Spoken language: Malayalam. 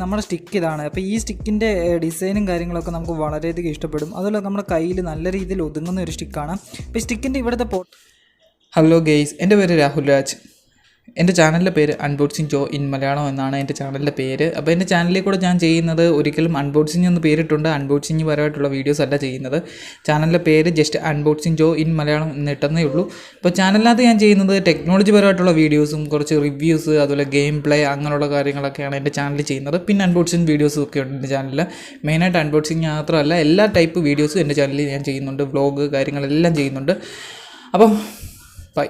നമ്മുടെ സ്റ്റിക്ക് ഇതാണ്. അപ്പോൾ ഈ സ്റ്റിക്കിൻ്റെ ഡിസൈനും കാര്യങ്ങളൊക്കെ നമുക്ക് വളരെയധികം ഇഷ്ടപ്പെടും. അതുപോലെ നമ്മുടെ കയ്യിൽ നല്ല രീതിയിൽ ഒതുങ്ങുന്ന ഒരു സ്റ്റിക്കാണ്. അപ്പോൾ ഈ സ്റ്റിക്കിൻ്റെ ഇവിടുത്തെ ഹലോ ഗെയ്സ്, എൻ്റെ പേര് രാഹുൽ രാജ്. എൻ്റെ ചാനലിൻ്റെ പേര് അൺബോക്സിങ് ജോ ഇൻ മലയാളം എന്നാണ് എൻ്റെ ചാനലിൻ്റെ പേര്. അപ്പോൾ എൻ്റെ ചാനലിൽ കൂടെ ഞാൻ ചെയ്യുന്നത് ഒരിക്കലും അൺബോക്സിങ് എന്ന് പേരിട്ടുണ്ട്, അൺബോക്സിങ് പരമായിട്ടുള്ള വീഡിയോസ് അല്ല ചെയ്യുന്നത്. ചാനലിൻ്റെ പേര് just unboxing Jo in Malayalam എന്നിട്ടെന്നേ ഉള്ളൂ. അപ്പോൾ ചാനലിനകത്ത് ഞാൻ ചെയ്യുന്നത് ടെക്നോളജി പരമായിട്ടുള്ള വീഡിയോസും കുറച്ച് റിവ്യൂസ് അതുപോലെ ഗെയിം പ്ലേ അങ്ങനെയുള്ള കാര്യങ്ങളൊക്കെയാണ് എൻ്റെ ചാനലിൽ ചെയ്യുന്നത്. പിന്നെ അൺബോക്സിങ് വീഡിയോസും ഒക്കെ ഉണ്ട് എൻ്റെ ചാനലിൽ. മെയിനായിട്ട് അൺബോക്സിങ് മാത്രമല്ല എല്ലാ ടൈപ്പ് വീഡിയോസും എൻ്റെ ചാനലിൽ ഞാൻ ചെയ്യുന്നുണ്ട്. വ്ളോഗ് കാര്യങ്ങളെല്ലാം ചെയ്യുന്നുണ്ട്. അപ്പം ബൈ.